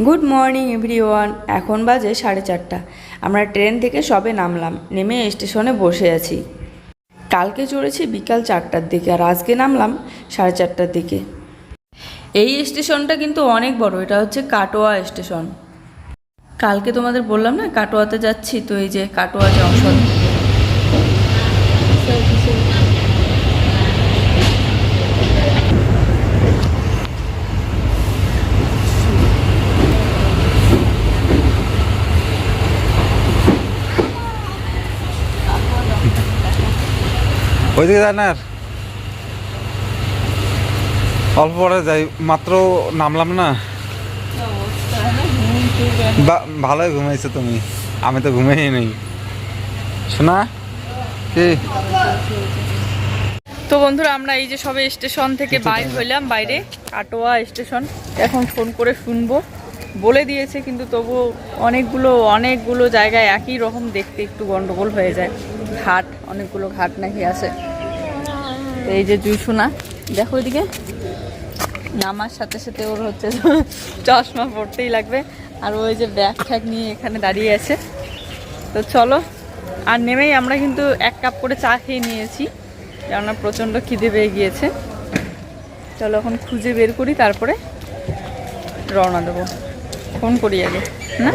Good morning everyone. এখন বাজে 4:30। আমরা ট্রেন থেকে সবে নামলাম, নেমে স্টেশনে বসে আছি। কালকে চড়েছি বিকাল 4টার দিকে, আর আজকে নামলাম 4:30টার দিকে। এই স্টেশনটা কিন্তু অনেক বড়, এটা হচ্ছে কাটোয়া স্টেশন। কালকে তোমাদের বললাম না কাটোয়াতে যাচ্ছি, তো এই যে কাটোয়া জংশন। ওইদিকে যান আর অল্প পরে যাই, মাত্র নামলাম না। ভালোই ঘুমাইছো তুমি, আমি তো ঘুমাই নেই। শোনা কি? তো বন্ধুরা, আমরা এই যে সবে স্টেশন থেকে বাইর হইলাম, বাইরে কাটোয়া স্টেশন। এখন ফোন করে শুনবো, বলে দিয়েছে কিন্তু তবু অনেকগুলো জায়গায় একই রকম দেখতে একটু গন্ডগোল হয়ে যায়। ঘাট, অনেকগুলো ঘাট নাকি আছে। তো এই যে জুইসোনা, দেখো ওইদিকে নামার সাথে সাথে ওর হচ্ছে চশমা পড়তেই লাগবে, আর ওই যে ব্যাগ ঠ্যাগ নিয়ে এখানে দাঁড়িয়ে আছে। তো চলো, আর নেমেই আমরা কিন্তু 1 কাপ করে চা খেয়ে নিয়েছি, কেননা প্রচণ্ড খিদে পেয়ে গিয়েছে। চলো এখন খুঁজে বের করি, তারপরে রওনা দেবো। ফোন করি আগে না।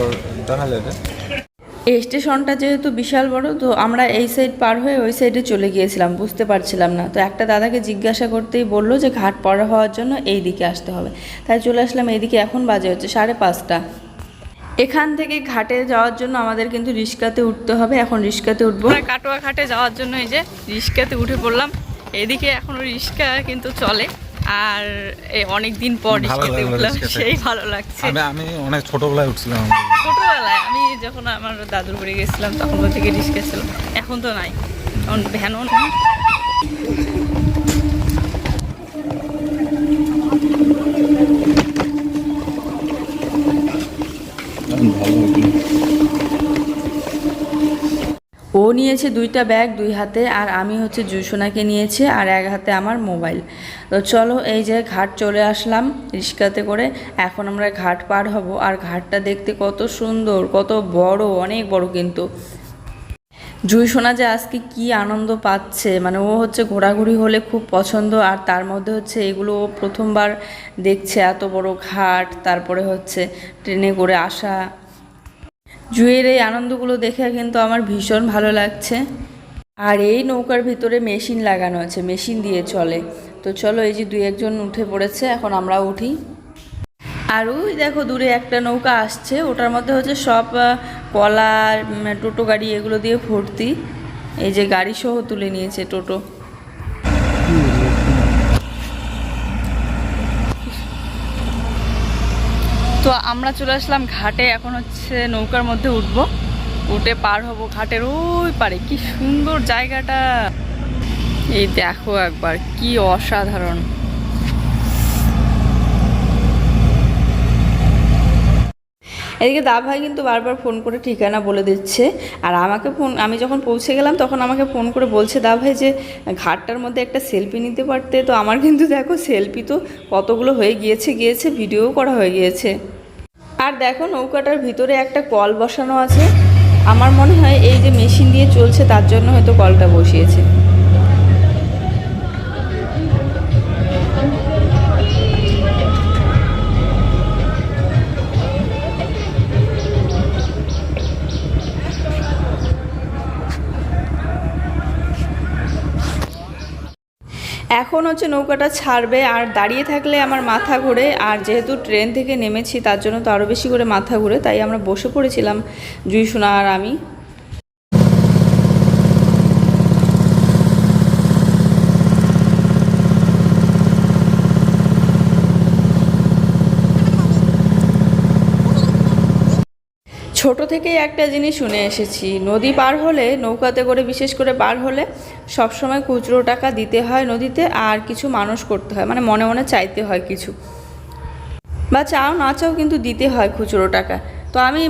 এই স্টেশনটা যেহেতু বিশাল বড়, তো আমরা এই সাইড পার হয়ে ওই সাইডে চলে গিয়েছিলাম, বুঝতে পারছিলাম না। তো একটা দাদাকে জিজ্ঞাসা করতেই বললো যে ঘাট পার হওয়ার জন্য এই দিকে আসতে হবে, তাই চলে আসলাম এইদিকে। এখন বাজে হচ্ছে 5:30। এখান থেকে ঘাটে যাওয়ার জন্য আমাদের কিন্তু রিক্সাতে উঠতে হবে। এখন রিক্সাতে উঠবো, কাটোয়া ঘাটে যাওয়ার জন্য এই যে রিক্সাতে উঠে পড়লাম। এদিকে এখনো রিক্সা কিন্তু চলে, আর অনেক দিন পর রিক্সাতে উঠলাম, সেই ভালো লাগছে। আমি অনেক ছোটবেলায় উঠছিলাম। ছোটবেলায় আমি যখন আমার দাদুর বাড়ি গেছিলাম তখন থেকে রিক্সা ছিল, এখন তো নাই, এখন ভ্যানও নেই। ও নিয়েছে 2টা ব্যাগ 2 হাতে, আর আমি হচ্ছে জুসোনাকে নিয়েছি আর 1 হাতে আমার মোবাইল। তো চলো, এই যে ঘাট চলে আসলাম রিক্সাতে করে। এখন আমরা ঘাট পার হব, আর ঘাটটা দেখতে কত সুন্দর, কত বড়, অনেক বড়। কিন্তু জুইসোনা যে আজকে কি আনন্দ পাচ্ছে, মানে ও হচ্ছে ঘোরাঘুরি হলে খুব পছন্দ, আর তার মধ্যে হচ্ছে এগুলো ও প্রথমবার দেখছে, এত বড় ঘাট, তারপরে হচ্ছে ট্রেনে করে আসা। জুয়ের এই আনন্দগুলো দেখে কিন্তু আমার ভীষণ ভালো লাগছে। আর এই নৌকার ভিতরে মেশিন লাগানো আছে, মেশিন দিয়ে চলে। তো চলো, এই যে 2-1 জন উঠে পড়েছে, এখন আমরা উঠি। আর ওই দেখো দূরে একটা নৌকা আসছে, ওটার মধ্যে হচ্ছে সব কলা, টোটো গাড়ি এগুলো দিয়ে ভর্তি। এই যে গাড়ি সহ তুলে নিয়েছে টোটো। তো আমরা চলে আসলাম ঘাটে, এখন হচ্ছে নৌকার মধ্যে উঠবো, উঠে পার হব ঘাটের ওই পারে। কি সুন্দর জায়গাটা, এই দেখো একবার, কি অসাধারণ। এদিকে দা ভাই কিন্তু বারবার ফোন করে ঠিকানা বলে দিচ্ছে, আর আমাকে আমি যখন পৌঁছে গেলাম তখন আমাকে ফোন করে বলছে দা ভাই যে ঘাটটার মধ্যে একটা সেলফি নিতে পারতে। তো আমার কিন্তু দেখো সেলফি তো কতগুলো হয়ে গিয়েছে, ভিডিও করা হয়ে গিয়েছে। আর দেখো নৌকাটার ভিতরে একটা কল বসানো আছে, আমার মনে হয় এই যে মেশিন দিয়ে চলছে তার জন্য হয়তো কলটা বসিয়েছে। এখন হচ্ছে নৌকাটা ছাড়বে, আর দাঁড়িয়ে থাকলে আমার মাথা ঘোরে, আর যেহেতু ট্রেন থেকে নেমেছি তার জন্য তো আরও বেশি করে মাথা ঘুরে, তাই আমরা বসে পড়েছিলাম জুইসোনা আর আমি। ছোট থেকেই একটা জিনিস শুনে এসেছি, নদী পার হলে, নৌকাতে করে বিশেষ করে পার হলে সবসময় খুচরো টাকা দিতে হয় নদীতে, আর কিছু মানুষ করতে হয়, মানে মনে মনে চাইতে হয় কিছু, বা চাও না চাও কিন্তু দিতে হয় খুচরো টাকা। তো আমি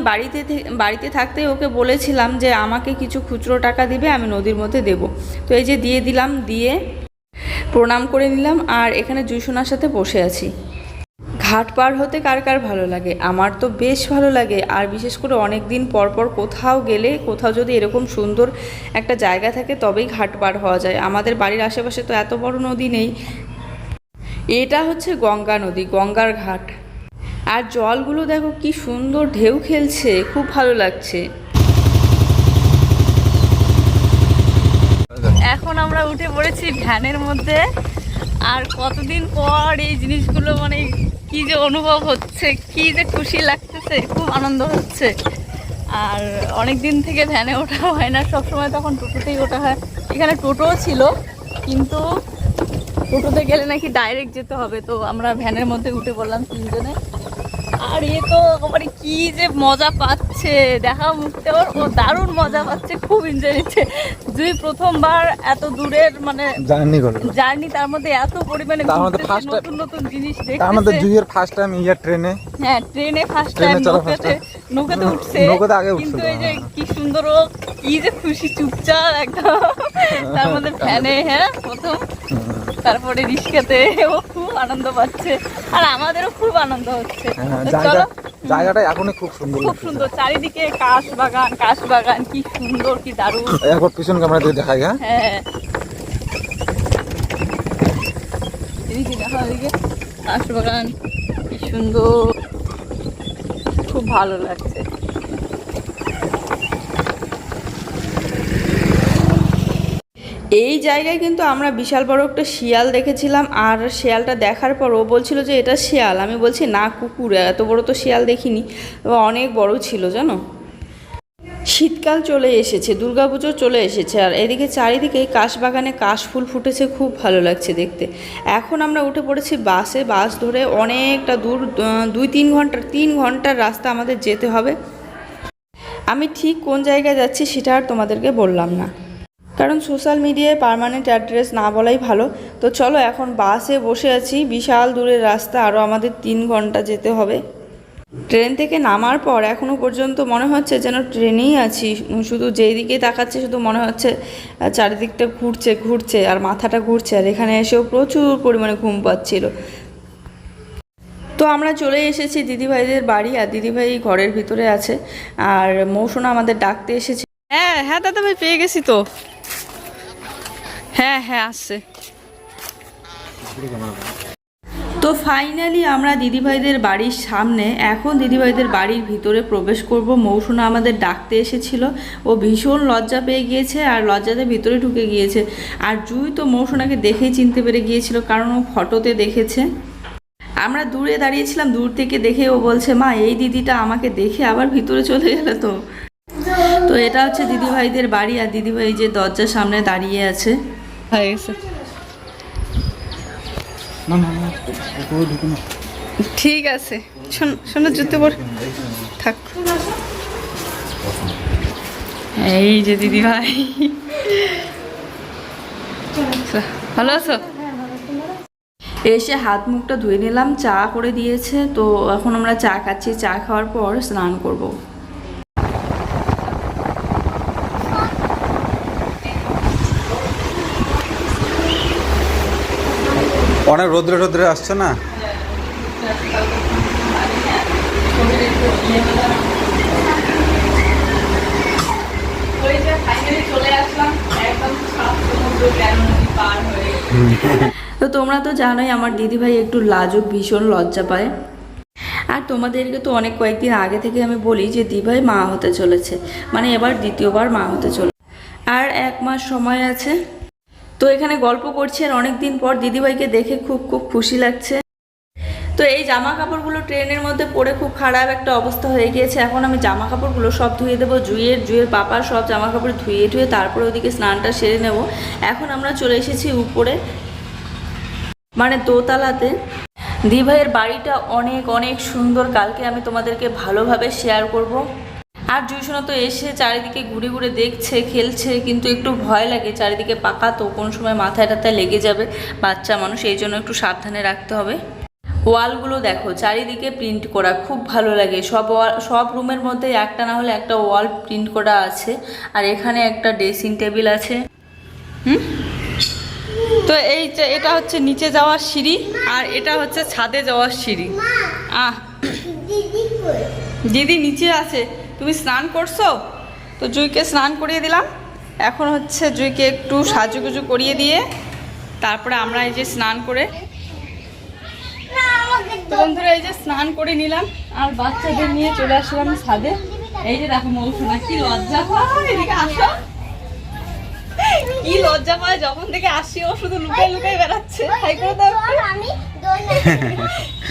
বাড়িতে থাকতেই ওকে বলেছিলাম যে আমাকে কিছু খুচরো টাকা দিবে, আমি নদীর মধ্যে দেব। তো এই যে দিয়ে দিলাম, দিয়ে প্রণাম করে নিলাম, আর এখানে জুইসোনার সাথে বসে আছি। ঘাট পার হতে কার কার ভালো লাগে? আমার তো বেশ ভালো লাগে। আর বিশেষ করে অনেক দিন পর পর কোথাও গেলে, কোথাও যদি এরকম সুন্দর একটা জায়গা থাকে তবেই ঘাট পার হওয়া যায়। আমাদের বাড়ির আশেপাশে তো এত বড় নদী নেই। এটা হচ্ছে গঙ্গা নদী, গঙ্গার ঘাট। আর জলগুলো দেখো কি সুন্দর ঢেউ খেলছে, খুব ভালো লাগছে। এখন আমরা উঠে পড়েছি ভ্যানের মধ্যে। আর কতদিন পর এই জিনিসগুলো মানে কি যে অনুভব হচ্ছে, কি যে খুশি লাগতেছে, খুব আনন্দ হচ্ছে। আর অনেক দিন থেকে ভ্যানে ওঠা হয় না, সবসময় তখন টোটোতেই ওঠা হয়। এখানে টোটোও ছিল, কিন্তু টোটোতে গেলে নাকি ডাইরেক্ট যেতে হবে, তো আমরা ভ্যানের মধ্যে উঠে পড়লাম তিনজনে। আর এ তো মানে কি যে মজা পাচ্ছে, দেখা মুখতে ওর, ও দারুণ মজা পাচ্ছে, খুব এনজয় নিচ্ছে। জুই প্রথমবার এত দূরের মানে জার্নি, তার মধ্যে এত পরিমাণে নতুন নতুন জিনিস দেখতেছে। তার মধ্যে জুইয়ের ফার্স্ট টাইম ট্রেনে, হ্যাঁ ট্রেনে ফার্স্ট টাইম, নৌকাতে উঠছে, কিন্তু এই যে কি সুন্দর, ও কি যে খুশি, চুপচাপ একদম। তার মধ্যে ফ্যানে, হ্যাঁ প্রথম, তারপরে রিস্কাতে, ও খুব আনন্দ পাচ্ছে। আর আমাদেরও খুব আনন্দ হচ্ছে। জায়গাটা এখনই খুব সুন্দর, খুব সুন্দর, চারিদিকে কাশ বাগান, কাশ বাগান, কি সুন্দর, কি দারুণ। এখন পিছন ক্যামেরা দিয়ে দেখাই। হ্যাঁ এদিকে দেখা, ওদিকে কাশ বাগান, কি সুন্দর, খুব ভালো লাগছে। এই জায়গায় কিন্তু আমরা বিশাল বড় একটা শিয়াল দেখেছিলাম। আর শিয়ালটা দেখার পর ও বলছিল যে এটা শিয়াল, আমি বলছি না কুকুর, এত বড় তো শিয়াল দেখিনি, অনেক বড় ছিল জানো। শীতকাল চলে এসেছে, দুর্গাপুজো চলে এসেছে, আর এদিকে চারিদিকে কাশবাগানে কাশফুল ফুটেছে, খুব ভালো লাগছে দেখতে। এখন আমরা উঠে পড়েছি বাসে, বাস ধরে অনেকটা দূর, 3 ঘন্টার রাস্তা আমাদের যেতে হবে। আমি ঠিক কোন জায়গায় যাচ্ছি সেটা আর তোমাদেরকে বললাম না, কারণ সোশ্যাল মিডিয়ায় পার্মানেন্ট অ্যাড্রেস না বলাই ভালো। তো চলো, এখন বাসে বসে আছি, বিশাল দূরের রাস্তা, আরও আমাদের 3 ঘন্টা যেতে হবে। ট্রেন থেকে নামার পর এখনও পর্যন্ত মনে হচ্ছে যেন ট্রেনেই আছি, শুধু যেই দিকেই তাকাচ্ছে শুধু মনে হচ্ছে চারিদিকটা ঘুরছে আর মাথাটা ঘুরছে। আর এখানে এসেও প্রচুর পরিমাণে ঘুম পাচ্ছিল। তো আমরা চলে এসেছি দিদিভাইদের বাড়ি, আর দিদিভাই ঘরের ভিতরে আছে, আর মৌসুমা আমাদের ডাকতে এসেছে। হ্যাঁ হ্যাঁ দাদা ভাই, পেয়ে গেছি তো। হ্যাঁ হ্যাঁ আসছে। তো ফাইনালি আমরা দিদিভাইদের বাড়ির সামনে, এখন দিদিভাইদের বাড়ির ভিতরে প্রবেশ করব। মৌসুমা আমাদের ডাকতে এসেছিল, ও ভীষণ লজ্জা পেয়ে গিয়েছে, আর লজ্জাতে ভিতরে ঢুকে গিয়েছে। আর জুই তো মৌসুমাকে দেখেই চিনতে পেরে গিয়েছিল, কারণ ও ফটোতে দেখেছে। আমরা দূরে দাঁড়িয়েছিলাম, দূর থেকে দেখে ও বলছে মা এই দিদিটা আমাকে দেখে আবার ভিতরে চলে গেল। তো এটা হচ্ছে দিদিভাইদের বাড়ি, আর দিদিভাই যে দরজার সামনে দাঁড়িয়ে আছে। ঠিক আছে, শোনো জুতো পর থাক। এই যে দিদিভাই, ভালো আছো? এসে হাত মুখটা ধুয়ে নিলাম, চা করে দিয়েছে। তো এখন আমরা চা খাচ্ছি, চা খাওয়ার পর স্নান করব। অনেক রোদ্রে আসছে না? তো তোমরা তো জানোই আমার দিদিভাই একটু লাজুক, ভীষণ লজ্জা পায়। আর তোমাদেরকে তো অনেক কয়েকদিন আগে থেকে আমি বলি যে দিদিভাই মা হতে চলেছে, মানে এবার দ্বিতীয়বার মা হতে চলেছে, আর 1 মাস সময় আছে। তো এখানে গল্প করছি, আর অনেক দিন পর দিদিভাইকে দেখে খুব খুশি লাগছে। তো এই জামা কাপড়গুলো ট্রেনের মধ্যে পরে খুব খারাপ একটা অবস্থা হয়ে গিয়েছে। এখন আমি জামা কাপড়গুলো সব ধুয়ে দেবো, জুইয়ের পাপার সব জামা কাপড় ধুয়ে তারপরে ওদিকে স্নানটা সেরে নেব। এখন আমরা চলে এসেছি উপরে, মানে দোতলাতে। দিদিভাইয়ের বাড়িটা অনেক সুন্দর, কালকে আমি তোমাদেরকে ভালোভাবে শেয়ার করব। আর জুইসোনা তো এসে চারিদিকে ঘুরে দেখছে, খেলছে, কিন্তু একটু ভয় লাগে, চারিদিকে পাকা তো, কোন সময় মাথায় টাথায় লেগে যাবে, বাচ্চা মানুষ, এই জন্য একটু সাবধানে রাখতে হবে। ওয়ালগুলো দেখো চারিদিকে প্রিন্ট করা, খুব ভালো লাগে। সব রুমের মধ্যে একটা না হলে একটা ওয়াল প্রিন্ট করা আছে। আর এখানে একটা ড্রেসিং টেবিল আছে। তো এই যে এটা হচ্ছে নিচে যাওয়ার সিঁড়ি, আর এটা হচ্ছে ছাদে যাওয়ার সিঁড়ি। আহ দিদি নিচে আছে। তুমি স্নান করছো? তো জুইকে স্নান করিয়ে দিলাম। এখন হচ্ছে জুইকে একটু সাজুগুজু করিয়ে দিয়ে তারপরে আমরা এই যে স্নান করে, তো বন্ধুরা এই যে স্নান করে নিলাম আর বাচ্চাদের নিয়ে চলে আসলাম ছাদে। এই যে দেখো মৌসুমা কি লজ্জা পায়, এদিকে আসো। কি লজ্জা পায়, যখন থেকে আসি ও শুধু লুকাই লুকাই বেড়াচ্ছে। হাই করে দাও।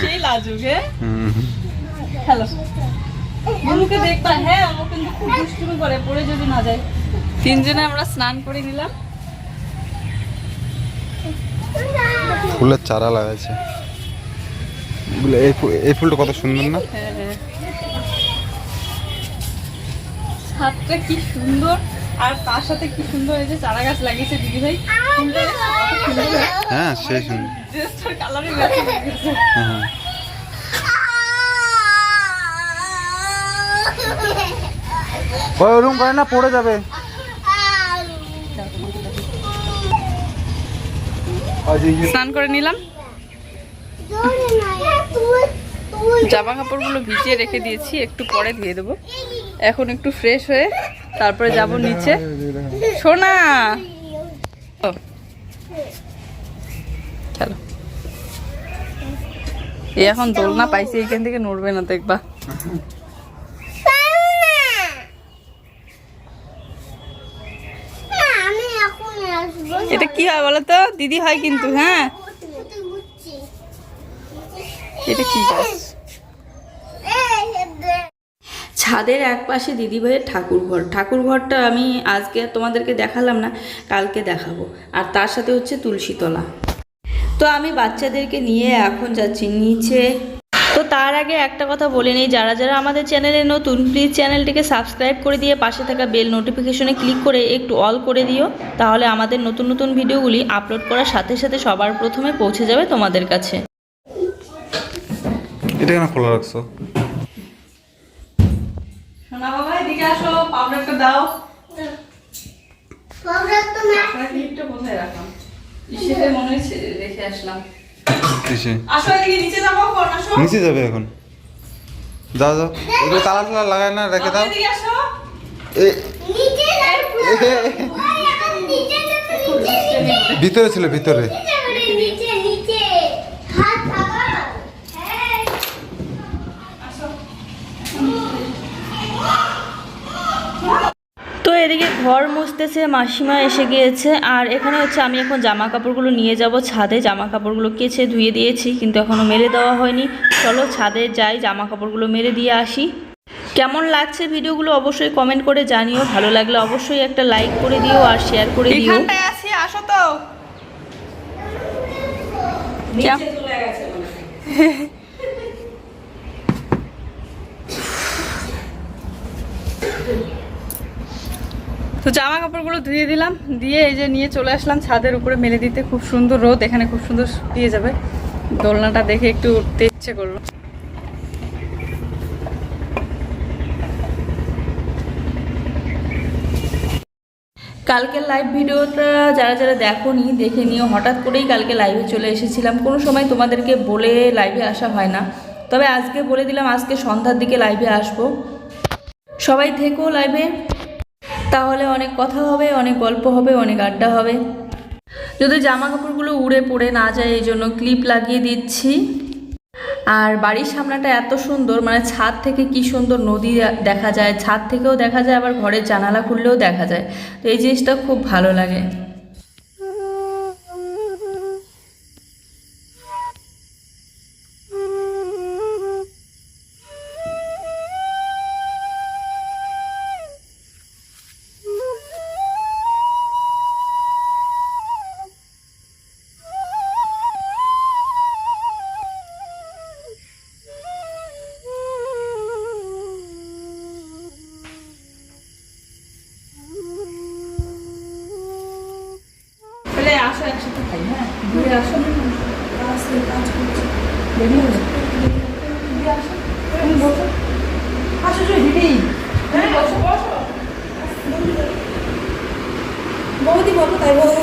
সেই লাজুক। হ্যালো, বলুকে দেখবা। হ্যাঁ, ও কিন্তু খুব দুষ্টুমি করে, পড়ে যদি না যায়। তিনজনে আমরা স্নান করে নিলাম। ফুলের চারা লাগাইছে। এই ফুলটা কত সুন্দর না? ছাদটা কি সুন্দর, আর তার সাথে কি সুন্দর এই যে চারা গাছ লাগিয়েছে দিদি ভাই। হ্যাঁ সেই সুন্দর। ড্রেসটার কালারই ম্যাচ হয়েছে। হ্যাঁ ওরকম করে না, পড়ে যাবে। স্নান করে নিলাম। জামা কাপড়গুলো ভিজিয়ে রেখে দিয়েছি, একটু পরে ধুয়ে দেবো। এখন একটু ফ্রেশ হয়ে তারপরে যাব নিচে। সোনা চলো, এই এখন দোলনা পাইছে, এইখান থেকে নড়বে না দেখবা। এটা কি হয় বলো তো? দিদি হয় কিন্তু। হ্যাঁ, এটা কি গাছ? ছাদের এক পাশে দিদিভাইয়ের ঠাকুর ঘরটা আমি আজকে তোমাদেরকে দেখালাম না, কালকে দেখাবো। আর তার সাথে হচ্ছে তুলসীতলা। তো আমি বাচ্চাদেরকে নিয়ে এখন যাচ্ছি নিচে। তো তার আগে একটা কথা বলে নেই, যারা যারা আমাদের চ্যানেলে নতুন, প্লিজ চ্যানেলটিকে সাবস্ক্রাইব করে দিয়ে পাশে থাকা বেল নোটিফিকেশনে ক্লিক করে একটু অল করে দিও। তাহলে আমাদের নতুন নতুন ভিডিওগুলি আপলোড করার সাথে সাথে সবার প্রথমে পৌঁছে যাবে তোমাদের কাছে। এটা কেন খোলা রাখছো? সোনা বাবা এদিকে আসো, পাউডারটা দাও। পাউডারটা না, ক্লিপটা কোথায় রাখলাম? ইসেতে মনে হচ্ছে রেখে আসলাম। কিসে? আসো এদিকে নিচে যাবো, কোন আসো। নিচে যাবে এখন? যাও যাও, একটু তালা তালা লাগায় না, রেখে দাও। এদিকে আসো। নিচে ভিতরে ছিল, ভিতরে। নিচে নিচে হাত খাবার। হ্যাঁ তো এদিকে ঘর মুছতেছে মাসিমা, এসে গিয়েছে। আর এখানে হচ্ছে আমি এখন জামা কাপড়গুলো নিয়ে যাব ছাদে। জামা কাপড়গুলো কেচে ধুয়ে দিয়েছি, কিন্তু এখনও মেলে দেওয়া হয়নি। চলো ছাদে যাই, জামা কাপড়গুলো মেলে দিয়ে আসি। কেমন লাগছে ভিডিওগুলো অবশ্যই কমেন্ট করে জানিও। ভালো লাগলে অবশ্যই একটা লাইক করে দিও আর শেয়ার করে দিও। এখানটায় আছি, আসো তো। নিচে চলে গেছে তো জামা কাপড়গুলো ধুয়ে দিলাম, দিয়ে এই যে নিয়ে চলে আসলাম ছাদের উপরে মেলে দিতে। খুব সুন্দর রোদ, এখানে খুব সুন্দর শুকিয়ে যাবে। দোলনাটা দেখে একটু উঠতে ইচ্ছে করলো। কালকের লাইভ ভিডিওটা যারা যারা দেখোনি দেখে নিও। হঠাৎ করেই কালকে লাইভে চলে এসেছিলাম, কোনো সময় তোমাদেরকে বলে লাইভে আসা হয় না, তবে আজকে বলে দিলাম আজকে সন্ধ্যার দিকে লাইভে আসবো। সবাই থেকো লাইভে, তাহলে অনেক কথা হবে, অনেক গল্প হবে, অনেক আড্ডা হবে। যদি জামা কাপড়গুলো উড়ে পড়ে না যায় এই জন্য ক্লিপ লাগিয়ে দিচ্ছি। আর বাড়ির সামনাটা এত সুন্দর, মানে ছাদ থেকে কি সুন্দর নদী দেখা যায়, ছাদ থেকেও দেখা যায়, আবার ঘরের জানালা খুললেও দেখা যায়। তো এই জিনিসটা খুব ভালো লাগে। তাহলে আসো একসাথে খাই। হ্যাঁ, ঘুরে আসো। বেরিয়ে আসো, তুমি বসো। আসো দিদি, বসো বসো। বৌদি বলবো তাই বলবো।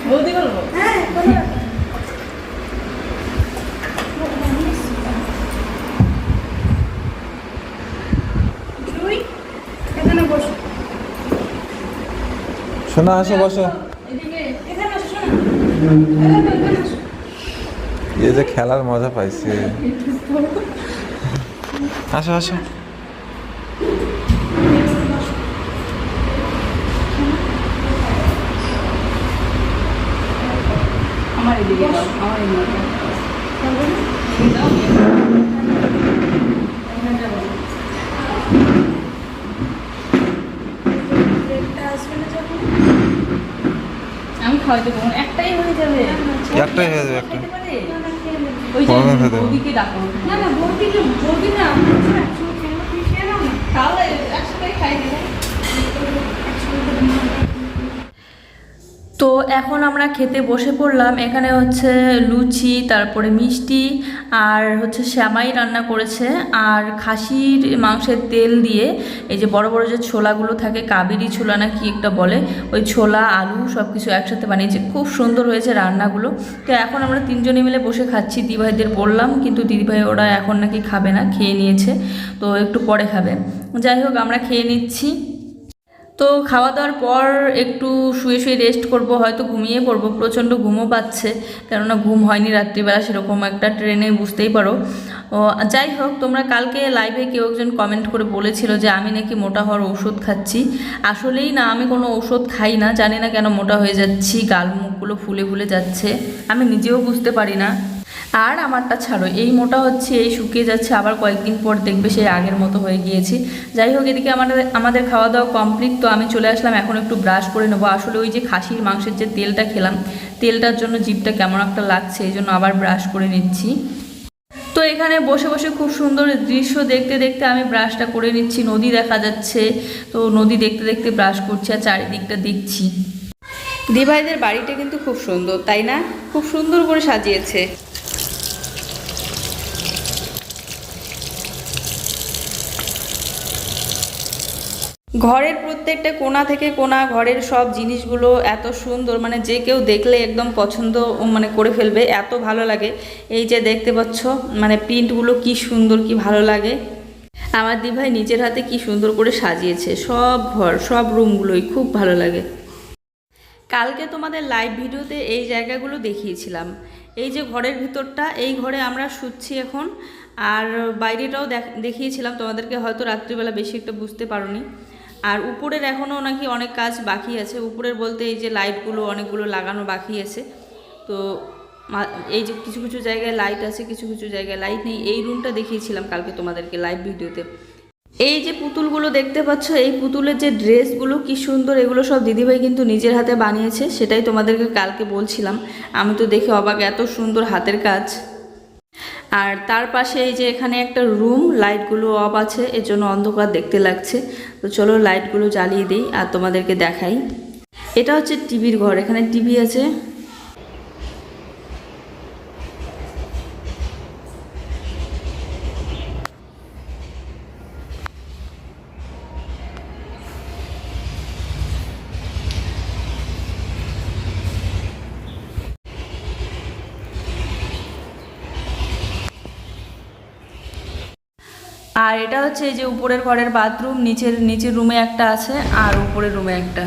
বৌদি বলবো। হ্যাঁ বলো। জুই এখানে বসো। শোনা আসো বসো। এখানে আসো শোনা। এখানে আসো। এই যে খেলার মজা পাইছে। আসো আসো। আমার এদিকে দাও, আমার এদিকে দাও। ব্রেকটা আসবে না যখন? আমি খাওয়াইতে পারবো না, একটাই হয়ে যাবে। একটাই হয়ে যাবে একটা। খেতে পারে? না, না, খেয়ে নেবে। ওই যে পরমে খেতে হবে। বৌদিকে ডাকো। না না বৌদি না আমরা একসঙ্গে খেয়ে নাও, তুমি খেয়ে নাও না। তাহলে একসাথে খাই দিলে। তো এখন আমরা খেতে বসে পড়লাম। এখানে হচ্ছে লুচি, তারপরে মিষ্টি, আর হচ্ছে শ্যামাই রান্না করেছে, আর খাসির মাংসের তেল দিয়ে এই যে বড় বড় যে ছোলাগুলো থাকে, কাবেরি ছোলা না কি একটা বলে, ওই ছোলা আলু সব কিছু একসাথে বানিয়েছে। খুব সুন্দর হয়েছে রান্নাগুলো। তো এখন আমরা তিনজনে মিলে বসে খাচ্ছি। দিদিভাইদের বললাম, কিন্তু দিদিভাই ওরা এখন নাকি খাবে না, খেয়ে নিয়েছে, তো একটু পরে খাবে। যাই হোক আমরা খেয়ে নিচ্ছি। তো খাওয়া দাওয়ার পর একটু শুয়ে শুয়ে রেস্ট করব, হয়তো ঘুমিয়ে পড়বো। প্রচণ্ড ঘুমও পাচ্ছে, কেননা ঘুম হয়নি রাত্রিবেলা সেরকম একটা, ট্রেনে বুঝতেই পারো। ও যাই হোক, তোমরা কালকে লাইভে কেউ একজন কমেন্ট করে বলেছিল যে আমি নাকি মোটা হওয়ার ওষুধ খাচ্ছি। আসলেই না, আমি কোনো ওষুধ খাই না, জানি না কেন মোটা হয়ে যাচ্ছি, গাল মুখগুলো ফুলে ফুলে যাচ্ছে, আমি নিজেও বুঝতে পারি না। আর আমারটা ছাড়ো, এই মোটা হচ্ছে, এই শুকিয়ে যাচ্ছে, আবার কয়েকদিন পর দেখবে সেই আগের মতো হয়ে গিয়েছি। যাই হোক, এদিকে আমাদের খাওয়া দাওয়া কমপ্লিট। তো আমি চলে আসলাম, এখন একটু ব্রাশ করে নেবো। আসলে ওই যে খাসির মাংসের যে তেলটা খেলাম, তেলটার জন্য জিভটা কেমন একটা লাগছে, এই জন্য আবার ব্রাশ করে নিচ্ছি। তো এখানে বসে বসে খুব সুন্দর দৃশ্য দেখতে দেখতে আমি ব্রাশটা করে নিচ্ছি। নদী দেখা যাচ্ছে, তো নদী দেখতে দেখতে ব্রাশ করছি আর চারিদিকটা দেখছি। দিভাইদের বাড়িটা কিন্তু খুব সুন্দর, তাই না? খুব সুন্দর করে সাজিয়েছে। ঘরের প্রত্যেকটা কোণা থেকে কোণা, ঘরের সব জিনিসগুলো এত সুন্দর, মানে যে কেউ দেখলে একদম পছন্দ মানে করে ফেলবে, এত ভালো লাগে। এই যে দেখতে পাচ্ছ, মানে প্রিন্টগুলো কি সুন্দর, কি ভালো লাগে। আমার দিভাই নিজের হাতে কি সুন্দর করে সাজিয়েছে সব ঘর, সব রুমগুলোই খুব ভালো লাগে। কালকে তোমাদের লাইভ ভিডিওতে এই জায়গাগুলো দেখিয়েছিলাম। এই যে ঘরের ভিতরটা, এই ঘরে আমরা শুচ্ছি এখন, আর বাইরেটাও দেখিয়েছিলাম তোমাদেরকে, হয়তো রাত্রিবেলা বেশি একটা বুঝতে পারোনি। আর উপরের এখনও নাকি অনেক কাজ বাকি আছে। উপরের বলতে এই যে লাইটগুলো অনেকগুলো লাগানো বাকি আছে। তো এই যে কিছু কিছু জায়গায় লাইট আছে, কিছু কিছু জায়গায় লাইট নেই। এই রুমটা দেখিয়েছিলাম কালকে তোমাদেরকে লাইভ ভিডিওতে। এই যে পুতুলগুলো দেখতে পাচ্ছ, এই পুতুলের যে ড্রেসগুলো কি সুন্দর, এগুলো সব দিদিভাই কিন্তু নিজের হাতে বানিয়েছে। সেটাই তোমাদেরকে কালকে বলছিলাম, আমি তো দেখে অবাক, এত সুন্দর হাতের কাজ। আর তার পাশে এই যে এখানে একটা রুম, লাইটগুলো অফ আছে, এর জন্য অন্ধকার দেখতে লাগছে। তো চলো লাইটগুলো জ্বালিয়ে দিই আর তোমাদেরকে দেখাই। এটা হচ্ছে টিভির ঘর, এখানে টিভি আছে। আর এটা হচ্ছে এই যে উপরের ঘরের বাথরুম, নিচের রুমে একটা আছে আর উপরের রুমে একটা।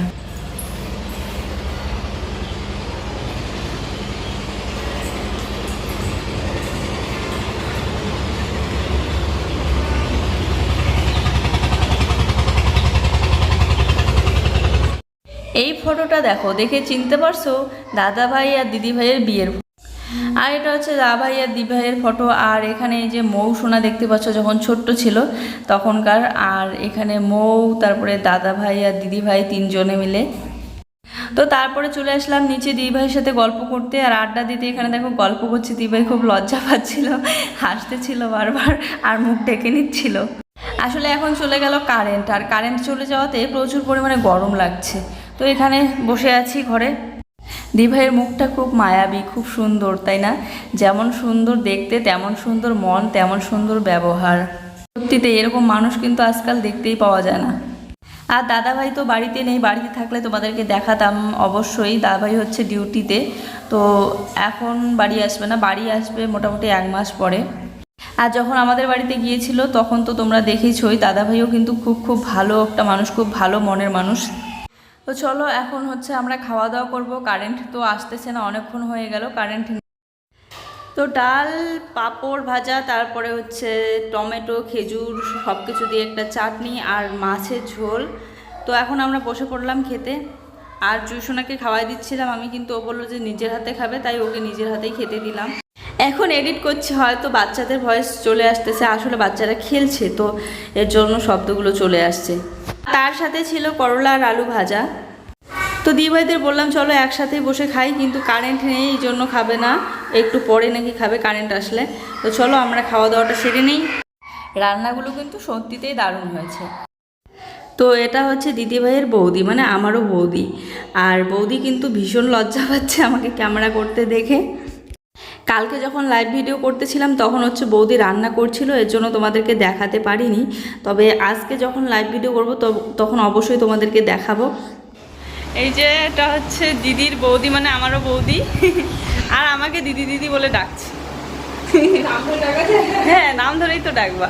এই ফটোটা দেখো, দেখে চিনতে পারছো? দাদা ভাই আর দিদি ভাইয়ের বিয়ের। আর এটা হচ্ছে দাদা ভাই আর দিদি ভাইয়ের ফটো। আর এখানে এই যে মৌ সোনা দেখতে পাচ্ছ, যখন ছোট্ট ছিল তখনকার। আর এখানে মৌ, তারপরে দাদা ভাই আর দিদি ভাই তিনজনে মিলে। তো তারপরে চলে আসলাম নিচে দিদি ভাইয়ের সাথে গল্প করতে আর আড্ডা দিতে। এখানে দেখো গল্প করছি, দিদি ভাই খুব লজ্জা পাচ্ছিল, হাসতেছিল বারবার আর মুখ ঢেকে নিচ্ছিল। আসলে এখন চলে গেল কারেন্ট, আর কারেন্ট চলে যাওয়াতে প্রচুর পরিমাণে গরম লাগছে। তো এখানে বসে আছি ঘরে। দিভাইয়ের মুখটা খুব মায়াবী, খুব সুন্দর, তাই না? যেমন সুন্দর দেখতে, তেমন সুন্দর মন, তেমন সুন্দর ব্যবহার। সত্যিতে এরকম মানুষ কিন্তু আজকাল দেখতেই পাওয়া যায় না। আর দাদাভাই তো বাড়িতে নেই, বাড়িতে থাকলে তোমাদেরকে দেখাতাম অবশ্যই। দাদাভাই হচ্ছে ডিউটিতে, তো এখন বাড়ি আসবে না, বাড়ি আসবে মোটামুটি 1 মাস পরে। আর যখন আমাদের বাড়িতে গিয়েছিল তখন তো তোমরা দেখেইছোই, দাদাভাইও কিন্তু খুব ভালো একটা মানুষ, খুব ভালো মনের মানুষ। তো চলো এখন হচ্ছে আমরা খাওয়া দাওয়া করব। কারেন্ট তো আসতেছে না, অনেকক্ষণ হয়ে গেল কারেন্ট। তো ডাল, পাঁপড় ভাজা, তারপরে হচ্ছে টমেটো, খেজুর সব কিছু দিয়ে একটা চাটনি আর মাছের ঝোল। তো এখন আমরা বসে পড়লাম খেতে। আর জুসোনাকে খাওয়াই দিচ্ছিলাম আমি, কিন্তু ও বললো যে নিজের হাতে খাবে, তাই ওকে নিজের হাতেই খেতে দিলাম। এখন এডিট করছি, হয়তো বাচ্চাদের ভয়েস চলে আসতেছে, আসলে বাচ্চারা খেলছে তো এর জন্য শব্দগুলো চলে আসছে। তার সাথে ছিল করলা আর আলু ভাজা। তো দিদিভাইদের বললাম চলো একসাথেই বসে খাই, কিন্তু কারেন্ট নেই, এই জন্য খাবে না, একটু পরে নাকি খাবে কারেন্ট আসলে। তো চলো আমরা খাওয়া দাওয়াটা সেরে নিই। রান্নাগুলো কিন্তু সত্যিতেই দারুণ হয়েছে। তো এটা হচ্ছে দিদিভাইয়ের বৌদি, মানে আমারও বৌদি। আর বৌদি কিন্তু ভীষণ লজ্জা পাচ্ছে আমাকে ক্যামেরা করতে দেখে। কালকে যখন লাইভ ভিডিও করতেছিলাম তখন হচ্ছে বৌদি রান্না করছিল, এর জন্য তোমাদেরকে দেখাতে পারিনি। তবে আজকে যখন লাইভ ভিডিও করব তখন অবশ্যই তোমাদেরকে দেখাবো। এই যে এটা হচ্ছে দিদির বৌদি, মানে আমারও বৌদি, আর আমাকে দিদি দিদি বলে ডাকছে। হ্যাঁ, নাম ধরেই তো ডাকবা।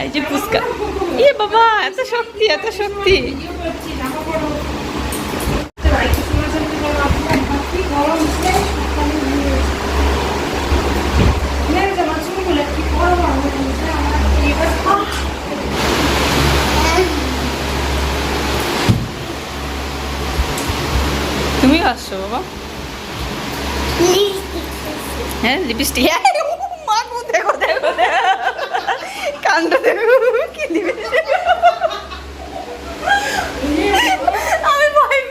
এই যে ফুচকা, এ বাবা এত শক্তি, এত শক্তি। তুমি আসছো বাবা? হ্যাঁ, লিপস্টিক। মা দেখো দেখো কাণ্ড দেখো, কি লিপস্টিক।